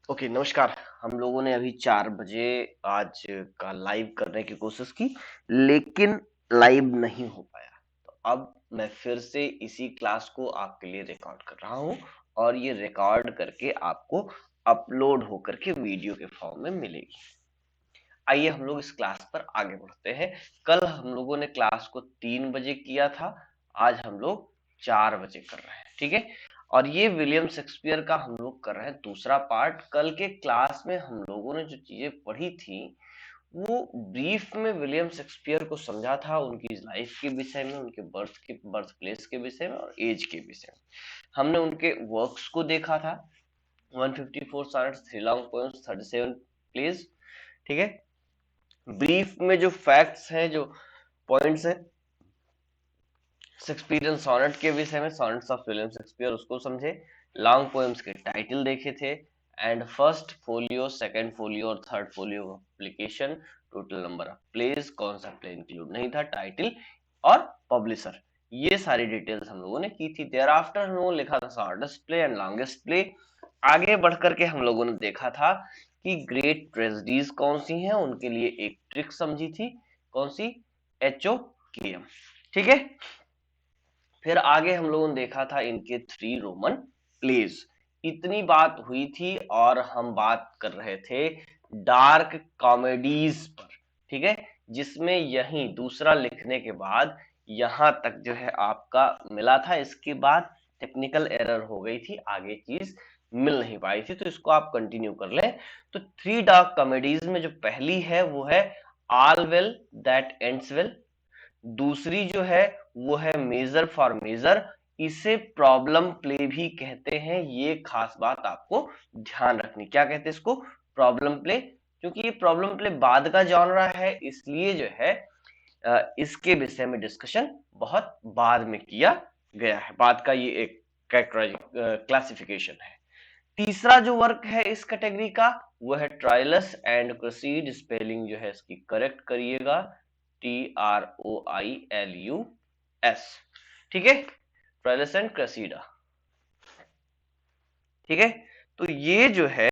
Okay, नमस्कार। हम लोगों ने अभी 4 बजे आज का लाइव करने की कोशिश की, लेकिन लाइव नहीं हो पाया। तो अब मैं फिर से इसी क्लास को आपके लिए रिकॉर्ड कर रहा हूँ और ये रिकॉर्ड करके आपको अपलोड होकर के वीडियो के फॉर्म में मिलेगी। आइए हम लोग इस क्लास पर आगे बढ़ते हैं। कल हम लोगों ने क्लास को 3 बजे किया था, आज हम लोग 4 बजे कर रहे हैं, ठीक है। और ये विलियम शेक्सपियर का हम लोग कर रहे हैं दूसरा पार्ट। कल के क्लास में हम लोगों ने जो चीजें पढ़ी थी वो ब्रीफ में विलियम शेक्सपियर को समझा था, उनकी लाइफ के विषय में, उनके बर्थ प्लेस के विषय में और एज के विषय में। हमने उनके वर्क्स को देखा था, 154 सॉनेट्स, 3 लॉन्ग पोएम्स, 37 प्लेज, ठीक है। ब्रीफ में जो फैक्ट्स हैं, जो पॉइंट्स हैं शेक्सपियरियन सॉनेट के विषय में, सॉनेट्स ऑफ विलियम शेक्सपियर, उसको समझे। लॉन्ग पोएम्स के टाइटल देखे थे, and first folio, second folio और third folio publication, total number of plays, कौन सा प्ले इंक्लूड नहीं था, टाइटल और पब्लिशर, ये सारी डिटेल्स हम लोगों ने की थी। देयर आफ्टर हम लोगों ने लिखा था shortest play and longest play. आगे बढ़ करके हम लोगों ने देखा था कि ग्रेट ट्रेजेडीज कौन सी हैं, उनके लिए एक ट्रिक समझी थी, कौन सी, HOKM, ठीक है। फिर आगे हम लोगों ने देखा था इनके 3 रोमन प्लेज। इतनी बात हुई थी और हम बात कर रहे थे डार्क कॉमेडीज पर, ठीक है, जिसमें यही दूसरा लिखने के बाद यहां तक जो है आपका मिला था। इसके बाद टेक्निकल एरर हो गई थी, आगे चीज मिल नहीं पाई थी, तो इसको आप कंटिन्यू कर लें। तो 3 डार्क कॉमेडीज में जो पहली है वो है all well that ends well. दूसरी जो है वो है मेजर फॉर मेजर, इसे प्रॉब्लम प्ले भी कहते हैं। ये खास बात आपको ध्यान रखनी, क्या कहते हैं इसको, प्रॉब्लम प्ले। क्योंकि ये प्रॉब्लम प्ले बाद का जॉनरा है, इसलिए जो है इसके विषय में डिस्कशन बहुत बाद में किया गया है, बाद का ये एक क्लासिफिकेशन है। तीसरा जो वर्क है इस कैटेगरी का वो है ट्रायलस एंड क्रोसीड। स्पेलिंग जो है इसकी करेक्ट करिएगा, TROILUS, ठीक है, ट्रायलस एंड क्रोसीडा, ठीक है। तो ये जो है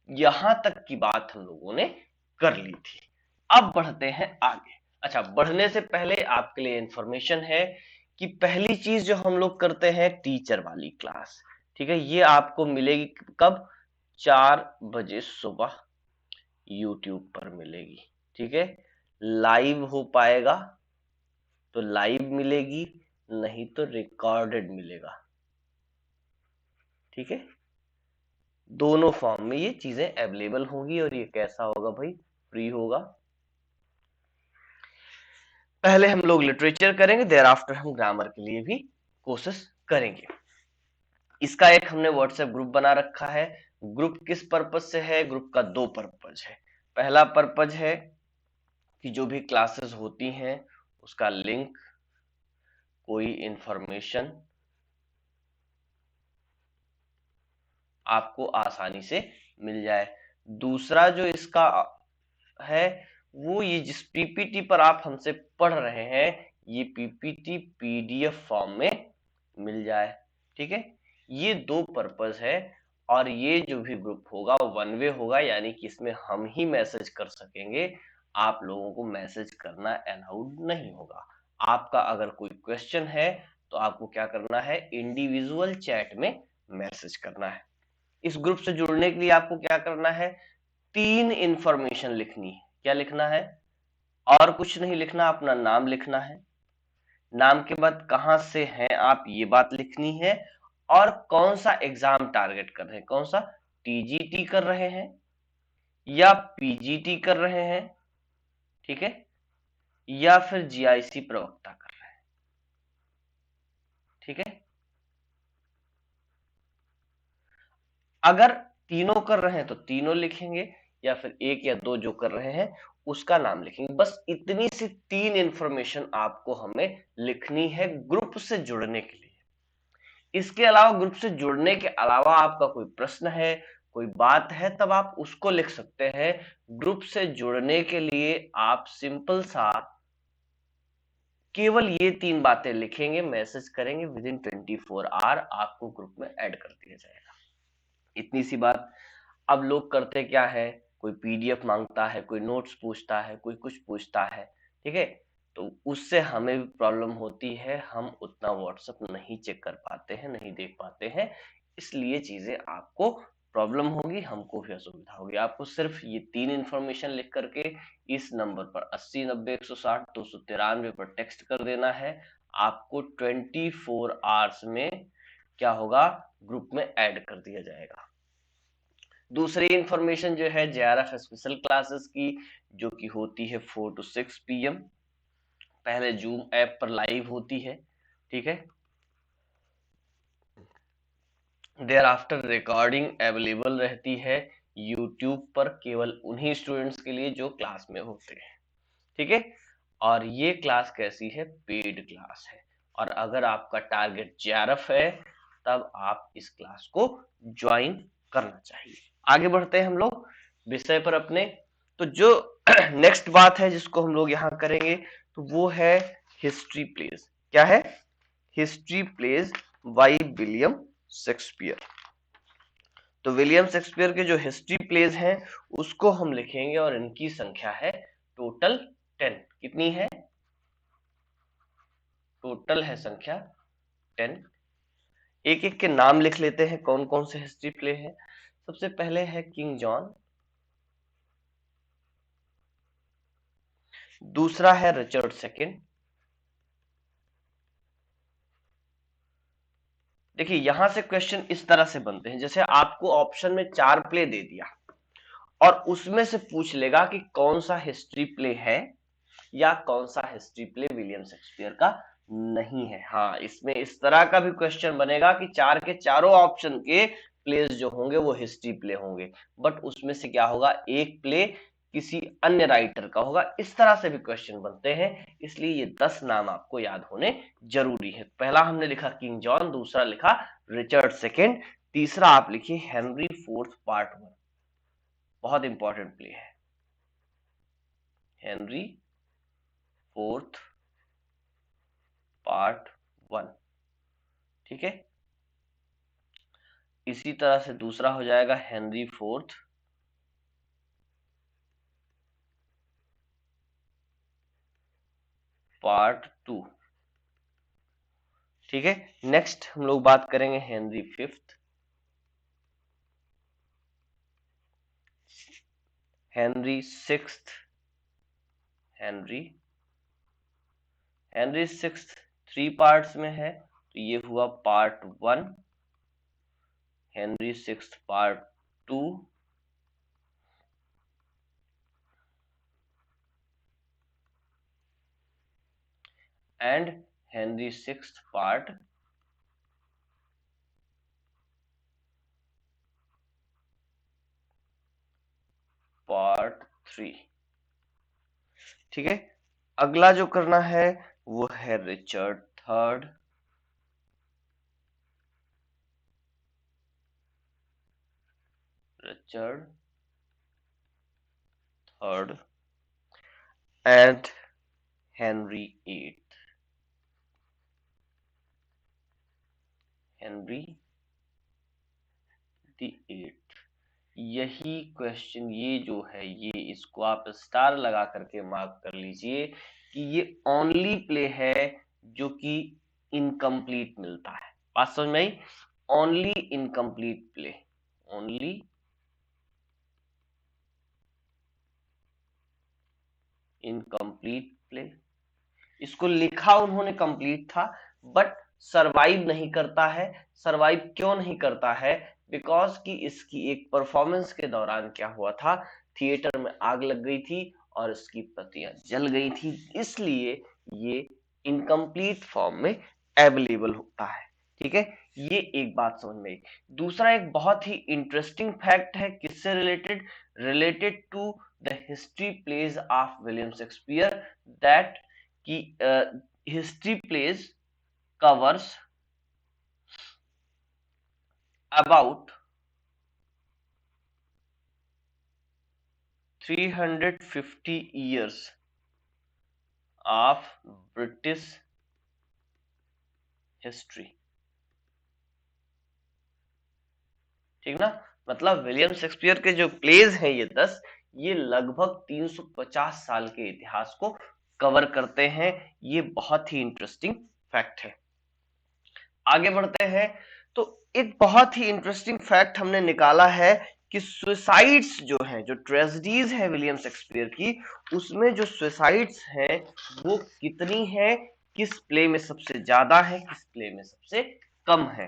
यहां तक की बात हम लोगों ने कर ली थी। अब बढ़ते हैं आगे। अच्छा, बढ़ने से पहले आपके लिए इंफॉर्मेशन है कि पहली चीज जो हम लोग करते हैं टीचर वाली क्लास, ठीक है, ये आपको मिलेगी कब, 4 बजे सुबह यूट्यूब पर मिलेगी, ठीक है। लाइव हो पाएगा तो लाइव मिलेगी, नहीं तो रिकॉर्डेड मिलेगा, ठीक है। दोनों फॉर्म में ये चीजें अवेलेबल होंगी। और ये कैसा होगा भाई, फ्री होगा। पहले हम लोग लिटरेचर करेंगे, देयर आफ्टर हम ग्रामर के लिए भी कोशिश करेंगे। इसका एक हमने व्हाट्सएप ग्रुप बना रखा है। ग्रुप किस पर्पज से है, ग्रुप का 2 पर्पज है। पहला पर्पज है कि जो भी क्लासेस होती हैं उसका लिंक, कोई इंफॉर्मेशन आपको आसानी से मिल जाए। दूसरा जो इसका है वो ये जिस पीपीटी पर आप हमसे पढ़ रहे हैं, ये पीपीटी पीडीएफ फॉर्म में मिल जाए, ठीक है। ये 2 पर्पस है। और ये जो भी ग्रुप होगा वन वे होगा, यानी कि इसमें हम ही मैसेज कर सकेंगे, आप लोगों को मैसेज करना अलाउड नहीं होगा। आपका अगर कोई क्वेश्चन है तो आपको क्या करना है, इंडिविजुअल चैट में मैसेज करना है। इस ग्रुप से जुड़ने के लिए आपको क्या करना है, 3 इंफॉर्मेशन लिखनी है। क्या लिखना है, और कुछ नहीं लिखना, अपना नाम लिखना है। नाम के बाद कहां से हैं आप, ये बात लिखनी है। और कौन सा एग्जाम टारगेट कर रहे हैं, कौन सा, टीजीटी कर रहे हैं या पीजीटी कर रहे हैं, ठीक है, या फिर जीआईसी प्रवक्ता कर रहे हैं, ठीक है। अगर तीनों कर रहे हैं तो तीनों लिखेंगे, या फिर एक या दो जो कर रहे हैं उसका नाम लिखेंगे। बस इतनी सी 3 इंफॉर्मेशन आपको हमें लिखनी है ग्रुप से जुड़ने के लिए। इसके अलावा ग्रुप से जुड़ने के अलावा आपका कोई प्रश्न है, कोई बात है, तब आप उसको लिख सकते हैं। ग्रुप से जुड़ने के लिए आप सिंपल सा केवल ये 3 बातें लिखेंगे, मैसेज करेंगे, विद इन 24 आवर आपको ग्रुप में ऐड कर दिया जाएगा। इतनी सी बात। अब लोग करते क्या है, कोई पीडीएफ मांगता है, कोई नोट्स पूछता है, कोई कुछ पूछता है, ठीक है, तो उससे हमें भी प्रॉब्लम होती है, हम उतना व्हाट्सएप नहीं चेक कर पाते हैं, नहीं देख पाते हैं, इसलिए चीजें आपको प्रॉब्लम होगी, हमको भी असुविधा होगी। आपको सिर्फ ये 3 इंफॉर्मेशन लिख करके इस नंबर पर 80 90 160 293 पर टेक्स्ट कर देना है। आपको 24 आवर्स में क्या होगा, ग्रुप में ऐड कर दिया जाएगा। दूसरी इंफॉर्मेशन जो है जेआरएफ स्पेशल क्लासेस की, जो कि होती है 4 to 6 PM, पहले जूम ऐप पर लाइव होती है, ठीक है, देयर आफ्टर रिकॉर्डिंग अवेलेबल रहती है यूट्यूब पर केवल उन्हीं स्टूडेंट्स के लिए जो क्लास में होते हैं, ठीक है। और ये क्लास कैसी है, पेड क्लास है, और अगर आपका टारगेट जेआरएफ है तब आप इस क्लास को ज्वाइन करना चाहिए। आगे बढ़ते हैं हम लोग विषय पर अपने। तो जो नेक्स्ट बात है जिसको हम लोग यहाँ करेंगे, तो वो है हिस्ट्री प्लेज। क्या है, history plays by William Shakespeare. तो विलियम शेक्सपियर के जो हिस्ट्री प्लेज हैं उसको हम लिखेंगे, और इनकी संख्या है टोटल 10। कितनी है, टोटल है संख्या 10। एक एक के नाम लिख लेते हैं, कौन कौन से हिस्ट्री प्ले हैं। सबसे पहले है किंग जॉन, दूसरा है रिचर्ड सेकंड। देखिए यहां से क्वेश्चन इस तरह से बनते हैं, जैसे आपको ऑप्शन में 4 प्ले दे दिया और उसमें से पूछ लेगा कि कौन सा हिस्ट्री प्ले है या कौन सा हिस्ट्री प्ले विलियम शेक्सपियर का नहीं है। हाँ, इसमें इस तरह का भी क्वेश्चन बनेगा कि 4 के चारों ऑप्शन के प्लेस जो होंगे वो हिस्ट्री प्ले होंगे, बट उसमें से क्या होगा, एक प्ले किसी अन्य राइटर का होगा। इस तरह से भी क्वेश्चन बनते हैं, इसलिए ये 10 नाम आपको याद होने जरूरी है। पहला हमने लिखा किंग जॉन, दूसरा लिखा रिचर्ड सेकेंड, तीसरा आप लिखिए हेनरी फोर्थ पार्ट 1, बहुत इंपॉर्टेंट प्ले है हेनरी फोर्थ पार्ट 1, ठीक है। इसी तरह से दूसरा हो जाएगा हेनरी फोर्थ पार्ट 2, ठीक है। नेक्स्ट हम लोग बात करेंगे Henry fifth, Henry sixth, Henry Henry sixth 3 parts में है, तो ये हुआ part 1, Henry sixth part 2, and Henry sixth part 3, ठीक है। अगला जो करना है वो है Richard third, Richard third and Henry eight, Henry the eight. यही क्वेश्चन, ये जो है, ये इसको आप स्टार लगा करके मार्क कर लीजिए कि ये ओनली प्ले है जो कि इनकम्प्लीट मिलता है। बात समझ में आई, only incomplete play, only incomplete play. इसको लिखा उन्होंने कंप्लीट था, बट सरवाइव नहीं करता है। सरवाइव क्यों नहीं करता है, बिकॉज कि इसकी एक परफॉर्मेंस के दौरान क्या हुआ था, थिएटर में आग लग गई थी और इसकी प्रतियां जल गई थी, इसलिए ये इनकम्प्लीट फॉर्म में अवेलेबल होता है, ठीक है। ये एक बात समझ में आई। दूसरा एक बहुत ही इंटरेस्टिंग फैक्ट है, किससे related, related to the history plays of William Shakespeare, that कि history plays covers about 350 years of British history, ठीक ना। मतलब विलियम शेक्सपियर के जो प्लेज हैं ये 10, ये लगभग 350 साल के इतिहास को कवर करते हैं। ये बहुत ही इंटरेस्टिंग फैक्ट है। आगे बढ़ते हैं तो एक बहुत ही इंटरेस्टिंग फैक्ट हमने निकाला है कि सुसाइड्स जो है, जो ट्रेजेडीज है विलियम शेक्सपियर की, उसमें जो सुसाइड्स है वो कितनी है, किस प्ले में सबसे ज्यादा है, किस प्ले में सबसे कम है।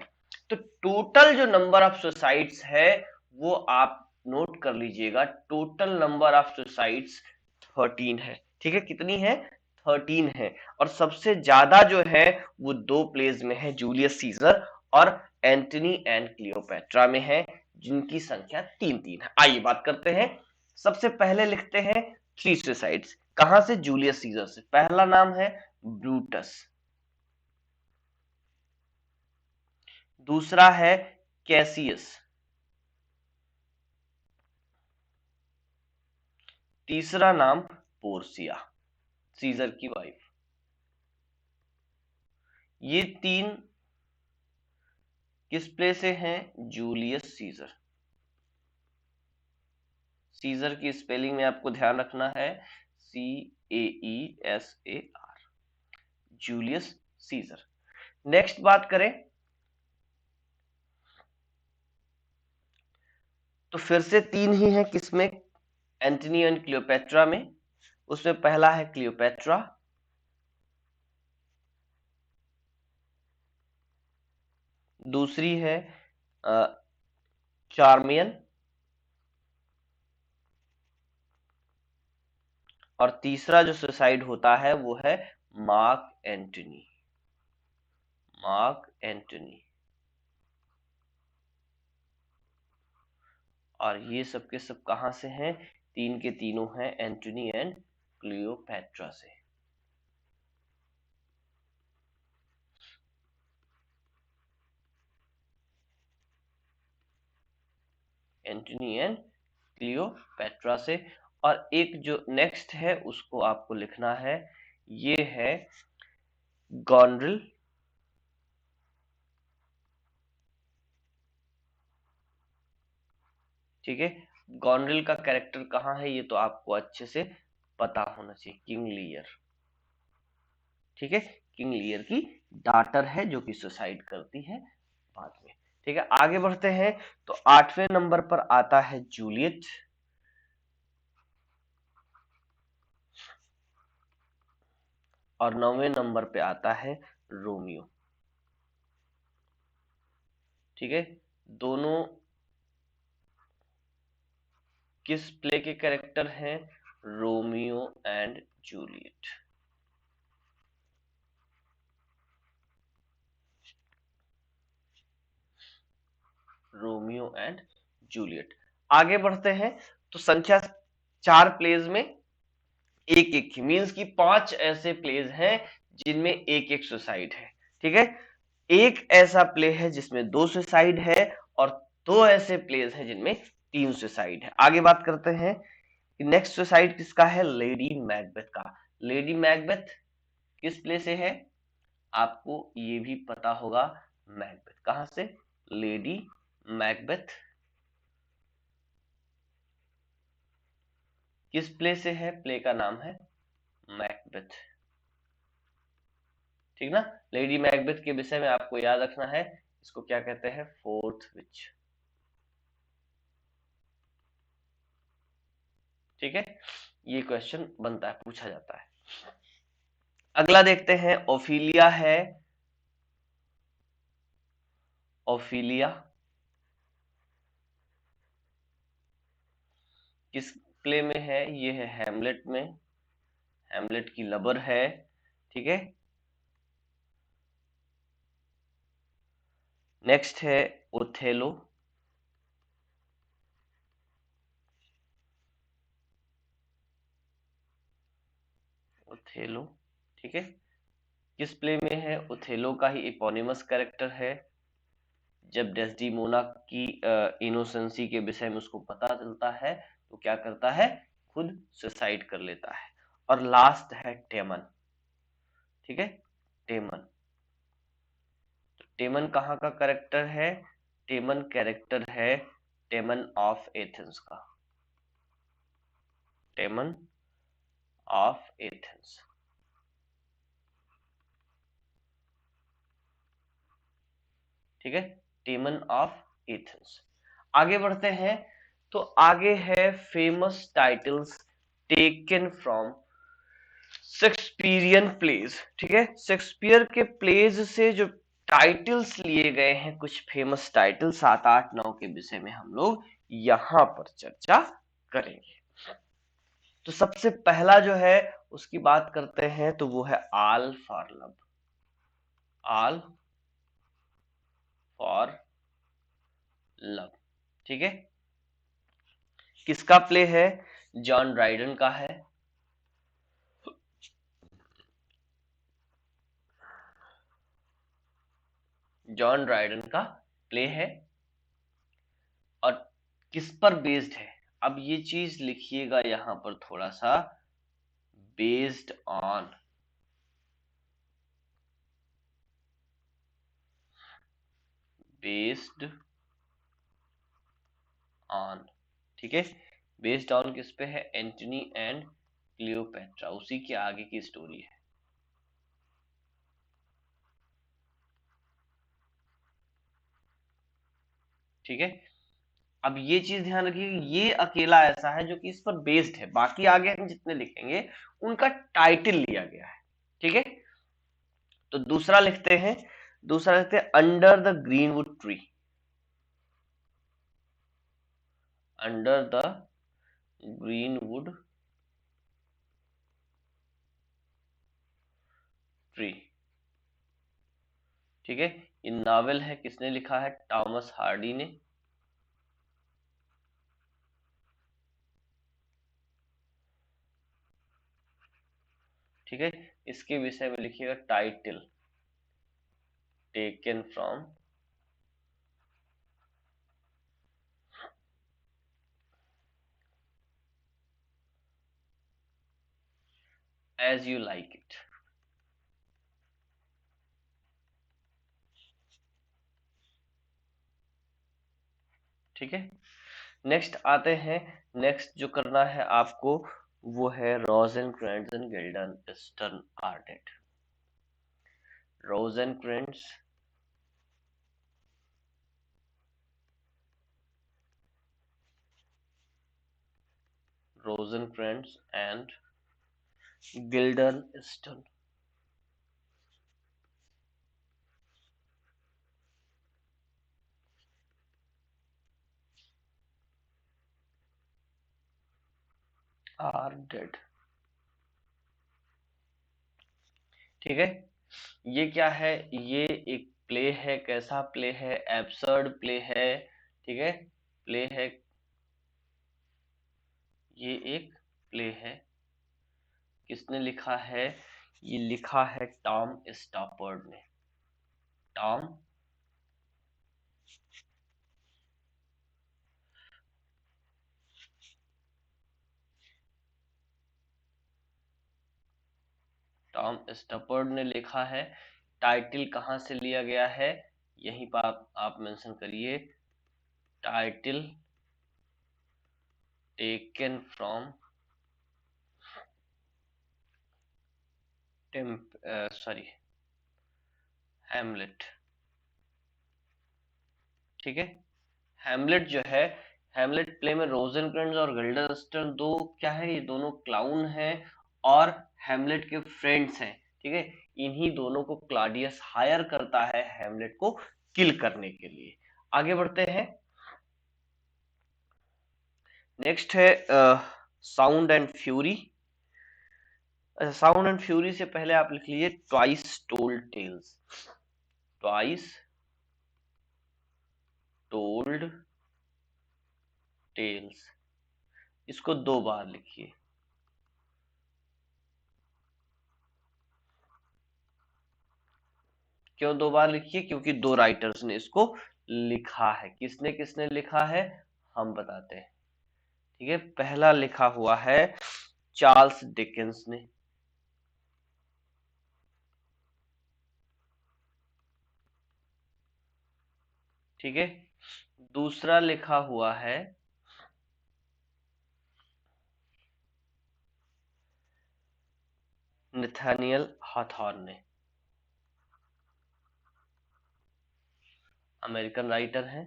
तो टोटल जो नंबर ऑफ सुसाइड्स है वो आप नोट कर लीजिएगा। टोटल नंबर ऑफ सुसाइड्स 13 है। ठीक है, कितनी है? 13 है। और सबसे ज्यादा जो है वो दो प्लेज में है, जूलियस सीजर और एंटनी एंड क्लियोपेट्रा में है, जिनकी संख्या 3-3 है। आइए बात करते हैं। सबसे पहले लिखते हैं 3 सुसाइड्स। कहां से? जूलियस सीजर से। पहला नाम है ब्रूटस, दूसरा है कैसियस, तीसरा नाम पोर्सिया, सीजर की वाइफ। ये तीन किस प्ले से हैं? Julius Caesar. सीजर की स्पेलिंग में आपको ध्यान रखना है, CAESAR, जूलियस सीजर। नेक्स्ट बात करें तो फिर से तीन ही हैं, किसमें? एंटनी एंड क्लियोपेट्रा में। उसमें पहला है क्लियोपेट्रा, दूसरी है चार्मियन, और तीसरा जो सुसाइड होता है वो है मार्क एंटनी। Mark Antony. और ये सब के सब कहां से हैं? तीन के तीनों हैं एंटनी एंड क्लियोपेट्रा से। एंटनी एंड क्लियोपेट्रा से। और एक जो नेक्स्ट है उसको आपको लिखना है, ये है गॉनरिल। ठीक है, गॉनरिल का कैरेक्टर कहाँ है ये तो आपको अच्छे से पता होना चाहिए, किंग लियर। ठीक है, किंग लियर की डॉटर है जो कि सुसाइड करती है बाद में। ठीक है, आगे बढ़ते हैं तो 8वें नंबर पर आता है जूलियट, और 9वें नंबर पे आता है रोमियो। ठीक है, दोनों किस प्ले के कैरेक्टर हैं? Romeo and Juliet. Romeo and Juliet. आगे बढ़ते हैं तो संख्या 4 प्लेज में एक एक की, मीन्स की 5 ऐसे प्लेज हैं जिनमें एक एक सुसाइड है। ठीक है, एक ऐसा प्ले है जिसमें 2 सुसाइड है, और 2 ऐसे प्लेज हैं जिनमें 3 सुसाइड है। आगे बात करते हैं कि नेक्स्ट सुसाइड किसका है? लेडी मैकबेथ का। लेडी मैकबेथ किस प्ले से है? आपको ये भी पता होगा, मैकबेथ कहां से? लेडी मैकबेथ किस प्ले से है? प्ले का नाम है मैकबेथ। ठीक ना। लेडी मैकबेथ के विषय में आपको याद रखना है, इसको क्या कहते हैं? फोर्थ विच। ठीक है, ये क्वेश्चन बनता है, पूछा जाता है। अगला देखते हैं, ओफिलिया है। ओफिलिया किस प्ले में है? ये है हैमलेट में, हैमलेट की लबर है। ठीक है, नेक्स्ट है ओथेलो। ओथेलो, ठीक है, किस प्ले में है? ओथेलो का ही इपोनिमस कैरेक्टर है। जब डेस्डीमोना की इनोसेंसी के विषय में उसको पता चलता है तो क्या करता है? खुद सुसाइड कर लेता है। और लास्ट है टेमन। ठीक है, टेमन। तो टेमन कहाँ का कैरेक्टर है? टेमन कैरेक्टर है टेमन ऑफ एथेंस का, टेमन ऑफ एथेंस। ठीक है, टेमन ऑफ एथेंस। आगे बढ़ते हैं, तो आगे है famous titles taken from Shakespearean plays. ठीक है, शेक्सपियर के प्लेज से जो टाइटल्स लिए गए हैं, कुछ फेमस टाइटल 7, 8, 9 के विषय में हम लोग यहां पर चर्चा करेंगे। तो सबसे पहला जो है उसकी बात करते हैं, तो वो है all for love. All for love, ठीक है, किसका प्ले है? जॉन ड्राइडन का है। जॉन ड्राइडन का प्ले है, और किस पर बेस्ड है? अब ये चीज लिखिएगा यहां पर थोड़ा सा, बेस्ड ऑन, बेस्ड ऑन, ठीक है, बेस्ड ऑन किस पे है? एंटनी एंड क्लियोपेट्रा, उसी के आगे की स्टोरी है। ठीक है, अब ये चीज ध्यान रखिए, ये अकेला ऐसा है जो कि इस पर बेस्ड है, बाकी आगे हम जितने लिखेंगे उनका टाइटल लिया गया है। ठीक है, तो दूसरा लिखते हैं, दूसरा लिखते हैं under the greenwood tree. Under the greenwood tree. ठीक है, ये नॉवेल है, किसने लिखा है? टॉमस हार्डी ने। ठीक है, इसके विषय में लिखिएगा title taken from as you like it. ठीक है, नेक्स्ट आते हैं, नेक्स्ट जो करना है आपको वो है Rosencrantz and Guildenstern are dead. Rosencrantz Rosencrantz and Guildenstern are dead. ठीक है, ये क्या है? ये एक प्ले है, कैसा प्ले है? एब्सर्ड प्ले है। ठीक है, प्ले है, ये एक प्ले है, किसने लिखा है? ये लिखा है टॉम स्टॉपर्ड ने। टॉम टॉम स्टॉपर्ड ने लिखा है। टाइटल कहां से लिया गया है? यहीं पर आप मेंशन करिए, title taken from sorry Hamlet. ठीक है, हैमलेट जो है, हैमलेट प्ले में रोजेनक्रेंट्ज और गिल्डनस्टर्न दो क्या है? ये दोनों क्लाउन हैं और हैमलेट के फ्रेंड्स हैं। ठीक है, इन्हीं दोनों को क्लाडियस हायर करता है हैमलेट को किल करने के लिए। आगे बढ़ते हैं, नेक्स्ट है sound and fury. Sound and fury से पहले आप लिख लीजिए twice told tales. Twice told tales, इसको 2 बार लिखिए। क्यों 2 बार लिखिए? क्योंकि 2 राइटर्स ने इसको लिखा है। किसने किसने लिखा है हम बताते हैं। ठीक है, पहला लिखा हुआ है चार्ल्स डिकेंस ने। ठीक है, दूसरा लिखा हुआ है नथानियल हॉथॉर्न ने, अमेरिकन राइटर हैं,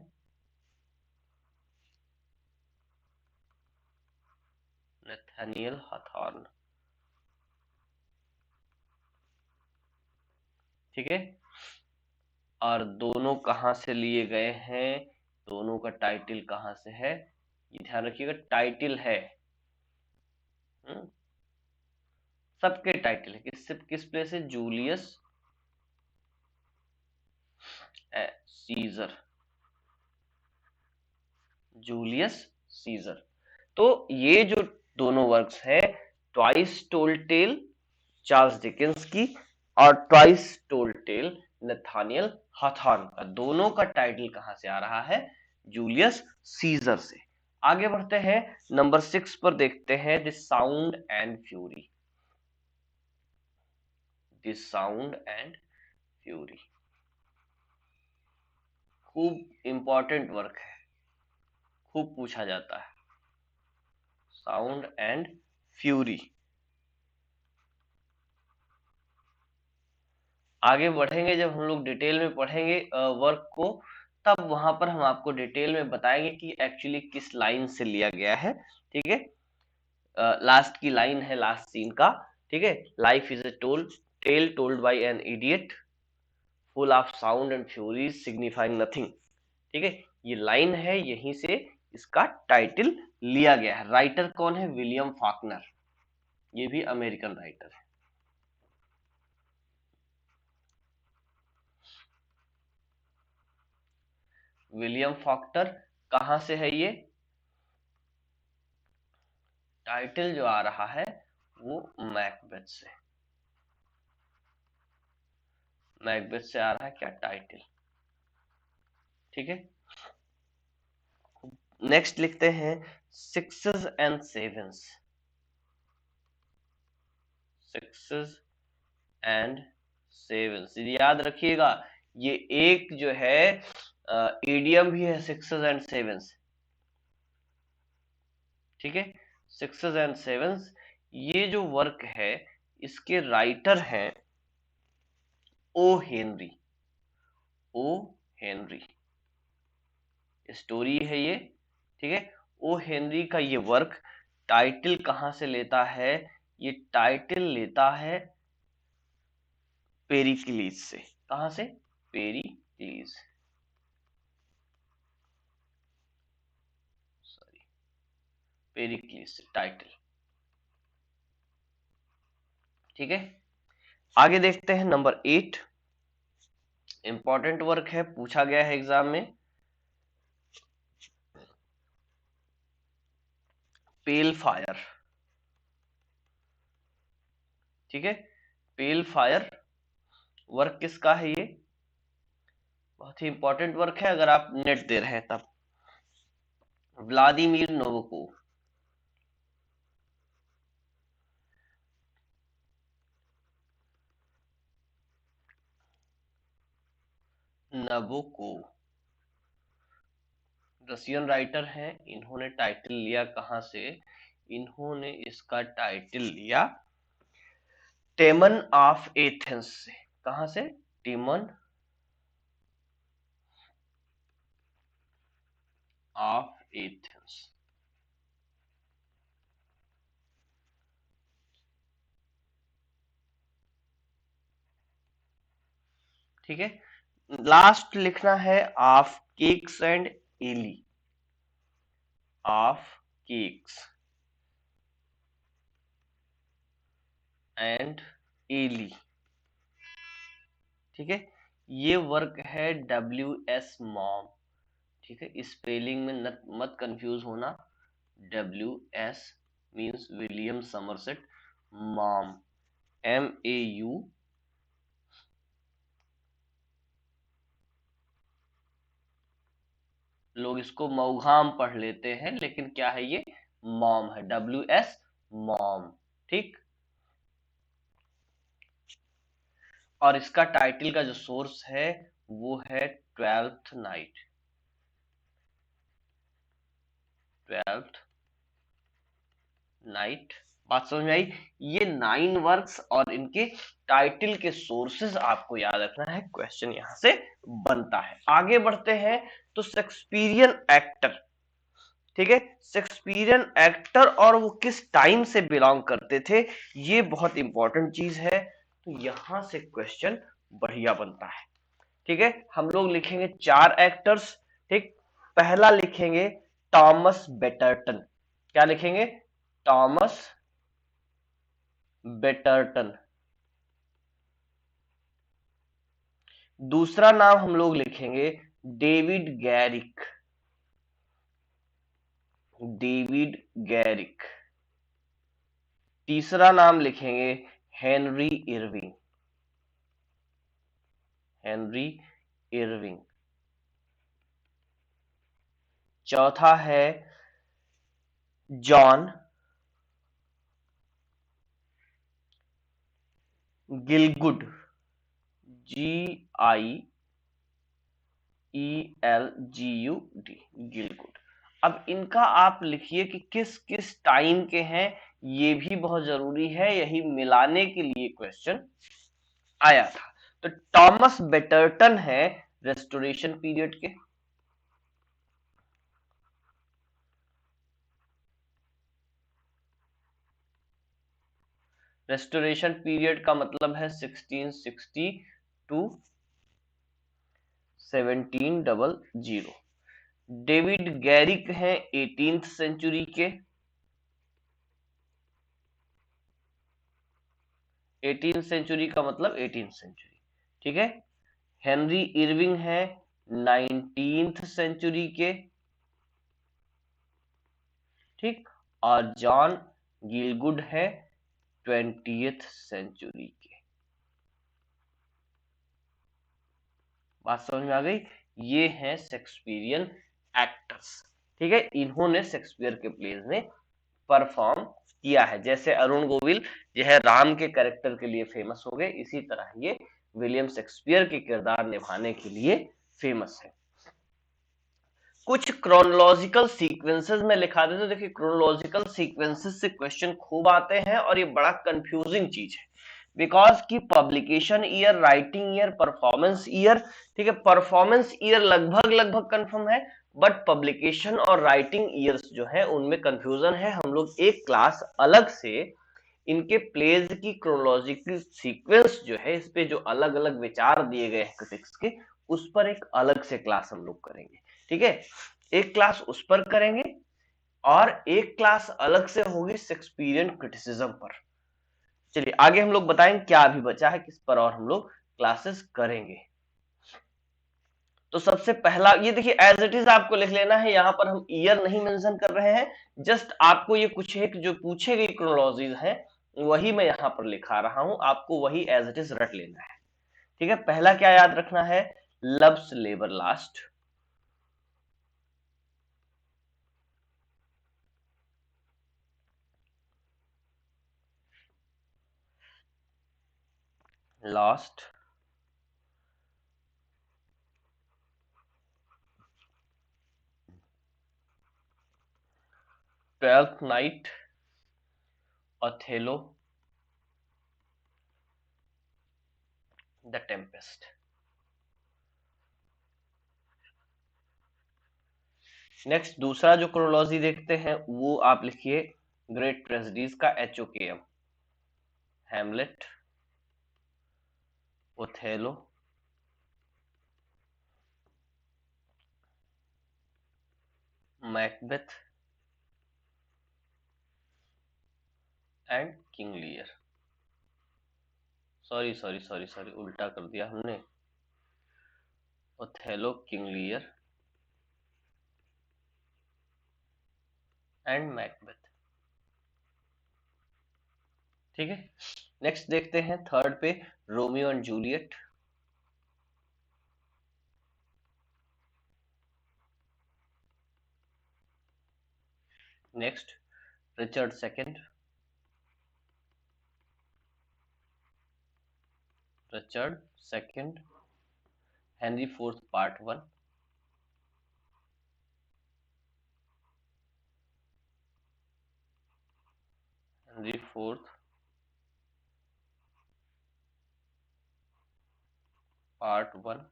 नथानियल हॉथॉर्न। ठीक है, और दोनों कहां से लिए गए हैं, दोनों का टाइटल कहां से है, ये ध्यान रखिएगा, टाइटल है। सबके टाइटल है, किस प्लेस है, जूलियस सीजर, जूलियस सीजर। तो ये जो दोनों वर्क्स हैं, twice told tale Charles Dickens की और twice told tale Nathaniel Hawthorne का, दोनों का टाइटल कहां से आ रहा है, जूलियस सीजर से। आगे बढ़ते हैं, नंबर 6 पर देखते हैं, the sound and fury, the sound and fury, खूब इंपॉर्टेंट वर्क है, खूब पूछा जाता है, साउंड एंड फ्यूरी। आगे बढ़ेंगे, जब हम लोग डिटेल में पढ़ेंगे वर्क को, तब वहां पर हम आपको डिटेल में बताएंगे कि एक्चुअली किस लाइन से लिया गया है। ठीक है, लास्ट की लाइन है लास्ट सीन का। ठीक है, life is a tale told by an idiot full of sound and fury signifying nothing. ठीक है, ये लाइन है, यहीं से इसका टाइटल लिया गया है। राइटर कौन है, विलियम फॉकनर, ये भी अमेरिकन राइटर है। विलियम फॉक्टर, कहां से है ये, टाइटल जो आ रहा है वो मैकबेथ से, मैकबेथ से आ रहा है क्या टाइटल। ठीक है, नेक्स्ट लिखते हैं sixes and sevens, sixes and sevens, याद रखिएगा, ये एक जो है इडियम भी है, सिक्सेस एंड सेवेंस। ठीक है, सिक्सेस एंड सेवेंस, ये जो वर्क है इसके राइटर हैं O Henry, O Henry, story है ये। ठीक है, ओ हेनरी का ये वर्क टाइटल कहां से लेता है, ये टाइटल लेता है पेरिक्लीज से। कहां से, पेरिक्लीज, सॉरी, पेरिक्लीज से टाइटल। ठीक है, आगे देखते हैं नंबर 8, इंपॉर्टेंट वर्क है, पूछा गया है एग्जाम में, पेल फायर। ठीक है, पेल फायर वर्क किसका है, ये बहुत ही इंपॉर्टेंट वर्क है, अगर आप नेट दे रहे हैं तब, व्लादिमीर नोवाकोव, नबोकोव, रशियन राइटर हैं, इन्होंने टाइटल लिया कहां से, इन्होंने इसका टाइटल लिया टेमन ऑफ एथेंस से। कहां से, टेमन ऑफ एथेंस। ठीक है, लास्ट लिखना है of cakes and ale, of cakes and ale. ठीक है, ये वर्क है WS मॉम। ठीक है, स्पेलिंग में मत कंफ्यूज होना, WS means William Somerset, mom MAU, लोग इसको मऊघाम पढ़ लेते हैं, लेकिन क्या है ये, मॉम है, WS मॉम। ठीक, और इसका टाइटल का जो सोर्स है वो है ट्वेल्थ नाइट, ट्वेल्थ नाइट। बात समझ में आई? ये 9 वर्क्स और इनके टाइटल के सोर्सेज आपको याद रखना है, क्वेश्चन यहां से बनता है। आगे बढ़ते हैं तो शेक्सपियरियन एक्टर, ठीक है, शेक्सपियरियन एक्टर और वो किस टाइम से बिलोंग करते थे, ये बहुत इंपॉर्टेंट चीज है। तो यहां से क्वेश्चन बढ़िया बनता है। ठीक है, हम लोग लिखेंगे 4 एक्टर्स। ठीक, पहला लिखेंगे टॉमस बेटरटन। क्या लिखेंगे? टॉमस बेटरटन। दूसरा नाम हम लोग लिखेंगे डेविड गैरिक। डेविड गैरिक। तीसरा नाम लिखेंगे हेनरी इरविंग। Henry Irving. चौथा है जॉन गिलगुड। GIELGUD, गिलगुड। अब इनका आप लिखिए कि किस किस टाइम के हैं, ये भी बहुत जरूरी है, यही मिलाने के लिए क्वेश्चन आया था। तो टॉमस बेटरटन है रेस्टोरेशन पीरियड के। रेस्टोरेशन पीरियड का मतलब है 1660 टू 1700। डेविड गैरिक हैं 18th सेंचुरी के। 18th सेंचुरी का मतलब 18th सेंचुरी, ठीक है। हेनरी इरविंग है 19th सेंचुरी के, ठीक। और जॉन गिलगुड है 20th सेंचुरी के। बात समझ में आ गई? ये हैं शेक्सपियरियन एक्टर्स, ठीक है। इन्होंने शेक्सपियर के प्लेज में परफॉर्म किया है। जैसे अरुण गोविल जो है राम के कैरेक्टर के लिए फेमस हो गए, इसी तरह ये विलियम शेक्सपियर के किरदार निभाने के लिए फेमस है। कुछ क्रोनोलॉजिकल सीक्वेंसेस में लिखा देते, देखिए क्रोनोलॉजिकल सीक्वेंसेस से क्वेश्चन खूब आते हैं और ये बड़ा कंफ्यूजिंग चीज है, बिकॉज की publication year, writing year, performance year, ठीक है। परफॉर्मेंस ईयर लगभग लगभग कंफर्म है, बट पब्लिकेशन और राइटिंग ईयर्स जो है उनमें कंफ्यूजन है। हम लोग एक क्लास अलग से इनके प्लेज की क्रोनोलॉजिकल सीक्वेंस जो है, इस पे जो अलग अलग विचार दिए गए हैं क्रिटिक्स के, उस पर एक अलग से क्लास हम लोग करेंगे, ठीक है। एक क्लास उस पर करेंगे और एक क्लास अलग से होगी शेक्सपियरियन क्रिटिसिज्म पर। चलिए आगे हम लोग बताएंगे क्या अभी बचा है, किस पर और हम लोग क्लासेस करेंगे। तो सबसे पहला ये देखिए, एज इट इज आपको लिख लेना है, यहां पर हम ईयर नहीं मेंशन कर रहे हैं, जस्ट आपको ये कुछ एक जो पूछे गई क्रोनोलॉजीज है वही मैं यहां पर लिखा रहा हूं, आपको वही एज इट इज रट लेना है, ठीक है। पहला क्या याद रखना है? Loves labour last. Last. Twelfth night. Othello. The Tempest. Next दूसरा जो क्रोनोलॉजी देखते हैं वो आप लिखिए ग्रेट ट्रेजेडीज का HOKM। Hamlet, Othello, Macbeth and King Lear. Sorry sorry sorry sorry, उल्टा कर दिया हमने। Othello, King Lear and Macbeth, ठीक है। नेक्स्ट देखते हैं थर्ड पे Romeo and Juliet. Next Richard second. Richard second. Henry fourth part 1। Henry fourth part 1,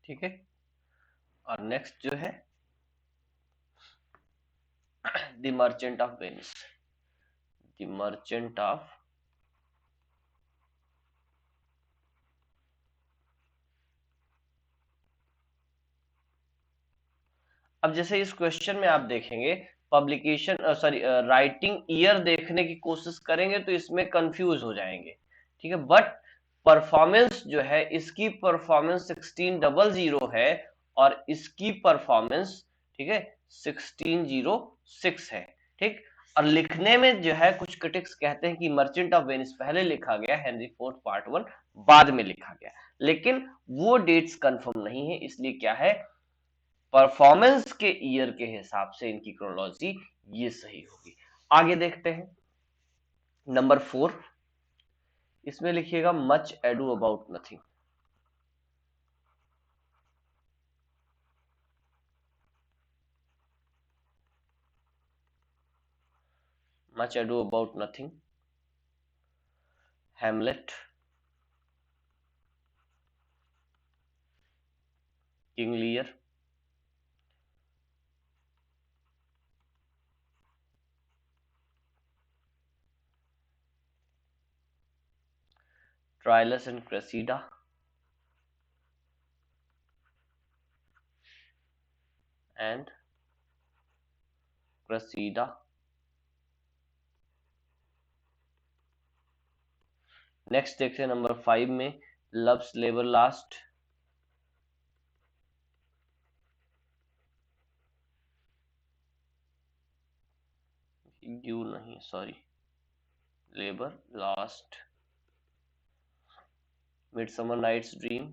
ठीक है। और नेक्स्ट जो है the merchant of Venice, the merchant of अब जैसे इस क्वेश्चन में आप देखेंगे पब्लिकेशन सॉरी राइटिंग ईयर देखने की कोशिश करेंगे तो इसमें कंफ्यूज हो जाएंगे, ठीक है। बट परफॉर्मेंस जो है, इसकी परफॉर्मेंस 1600 है और इसकी परफॉर्मेंस, ठीक है, 1606 है, ठीक। और लिखने में जो है कुछ क्रिटिक्स कहते हैं कि मर्चेंट ऑफ वेनिस पहले लिखा गया, हेनरी फोर्थ पार्ट 1 बाद में लिखा गया, लेकिन वो डेट्स कंफर्म नहीं है, इसलिए क्या है, परफॉर्मेंस के ईयर के हिसाब से इनकी क्रोनोलॉजी ये सही होगी। आगे देखते हैं नंबर 4, इसमें लिखिएगा much ado about nothing. Much ado about nothing, Hamlet, King Lear, Troilus and Cressida, and Cressida. Next देखते हैं नंबर 5 में लव्स लेबर लास्ट, यू नहीं sorry, labour lost, midsummer night's dream,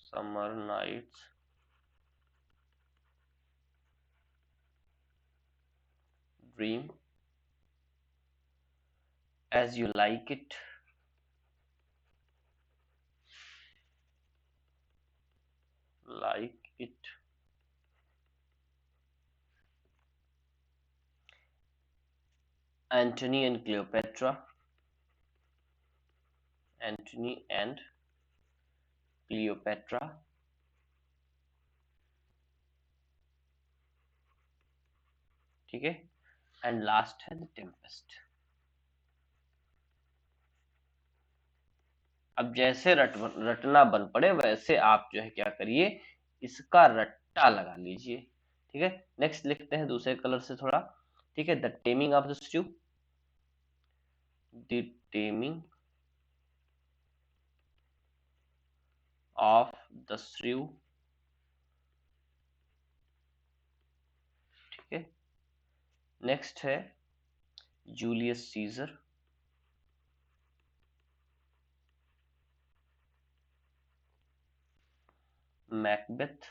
summer night's dream, as you like it, like it, Antony and Cleopatra, Antony and Cleopatra, ठीक है। And last है the Tempest. अब जैसे रटना बन पड़े वैसे आप जो है क्या करिए, इसका रट्टा लगा लीजिए, ठीक है। नेक्स्ट लिखते हैं दूसरे कलर से थोड़ा, ठीक है, the taming of the stew, the taming of the श्रू, ठीक है। नेक्स्ट है जूलियस सीजर, मैकबेथ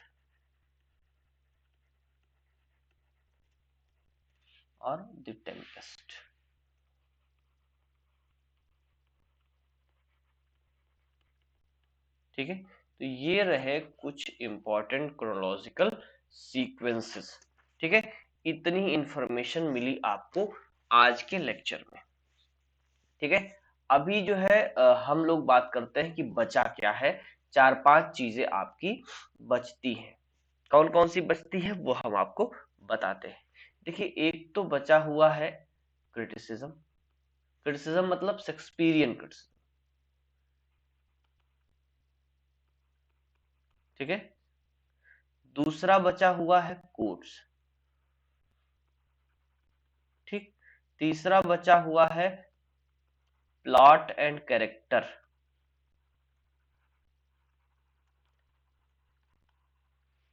और द टेम्पेस्ट, ठीक है। तो ये रहे कुछ इंपॉर्टेंट क्रोनोलॉजिकल सीक्वेंसेस, ठीक है। इतनी इंफॉर्मेशन मिली आपको आज के लेक्चर में, ठीक है। अभी जो है हम लोग बात करते हैं कि बचा क्या है, 4-5 चीजें आपकी बचती हैं। कौन कौन सी बचती है वो हम आपको बताते हैं। देखिए एक तो बचा हुआ है क्रिटिसिज्म, क्रिटिसिज्म मतलब शेक्सपियरियन क्रिटिसिज्म, ठीक है। दूसरा बचा हुआ है कोट्स, ठीक। तीसरा बचा हुआ है प्लॉट एंड कैरेक्टर,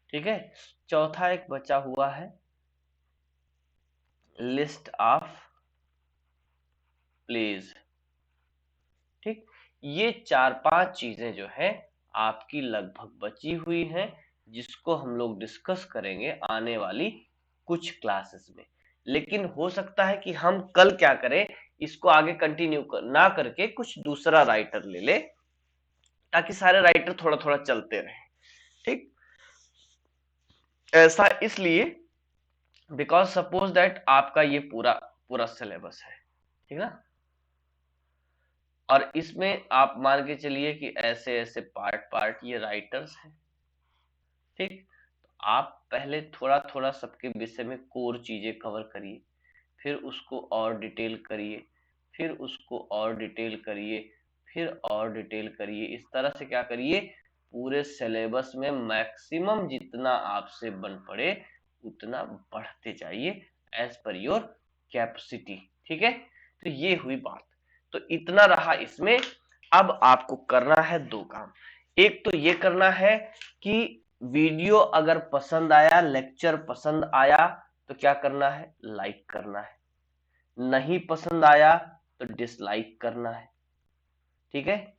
ठीक है। चौथा एक बचा हुआ है लिस्ट ऑफ प्लेज, ठीक। ये 4-5 चीजें जो है आपकी लगभग बची हुई हैं, जिसको हम लोग डिस्कस करेंगे आने वाली कुछ क्लासेस में। लेकिन हो सकता है कि हम कल क्या करें, इसको आगे कंटिन्यू ना करके कुछ दूसरा राइटर ले ले, ताकि सारे राइटर थोड़ा थोड़ा चलते रहे, ठीक। ऐसा इसलिए बिकॉज सपोज दैट आपका ये पूरा पूरा सिलेबस है, ठीक है, और इसमें आप मान के चलिए कि ऐसे ऐसे पार्ट पार्ट ये राइटर्स हैं, ठीक, तो आप पहले थोड़ा थोड़ा सबके विषय में कोर चीजें कवर करिए, फिर उसको और डिटेल करिए, फिर उसको और डिटेल करिए, फिर और डिटेल करिए। इस तरह से क्या करिए, पूरे सिलेबस में मैक्सिमम जितना आपसे बन पड़े उतना बढ़ते जाइए एज पर योर कैपेसिटी, ठीक है। तो ये हुई बात, तो इतना रहा इसमें। अब आपको करना है दो काम। एक तो ये करना है कि वीडियो अगर पसंद आया, लेक्चर पसंद आया, तो क्या करना है, लाइक करना है। नहीं पसंद आया तो डिसलाइक करना है, ठीक है।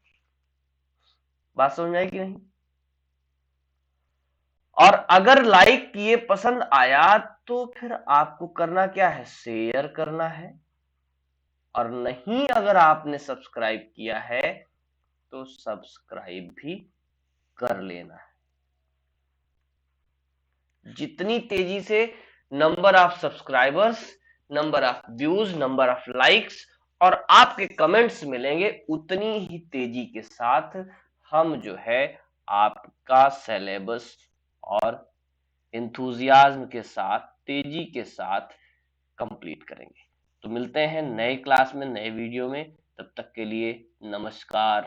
बात समझ आई कि नहीं? और अगर लाइक किए, पसंद आया, तो फिर आपको करना क्या है, शेयर करना है। और नहीं अगर आपने सब्सक्राइब किया है तो सब्सक्राइब भी कर लेना है। जितनी तेजी से number of subscribers, number of views, number of likes और आपके कमेंट्स मिलेंगे, उतनी ही तेजी के साथ हम जो है आपका सिलेबस और इंथुजियाज्म के साथ, तेजी के साथ कंप्लीट करेंगे। तो मिलते हैं नए क्लास में, नए वीडियो में। तब तक के लिए नमस्कार।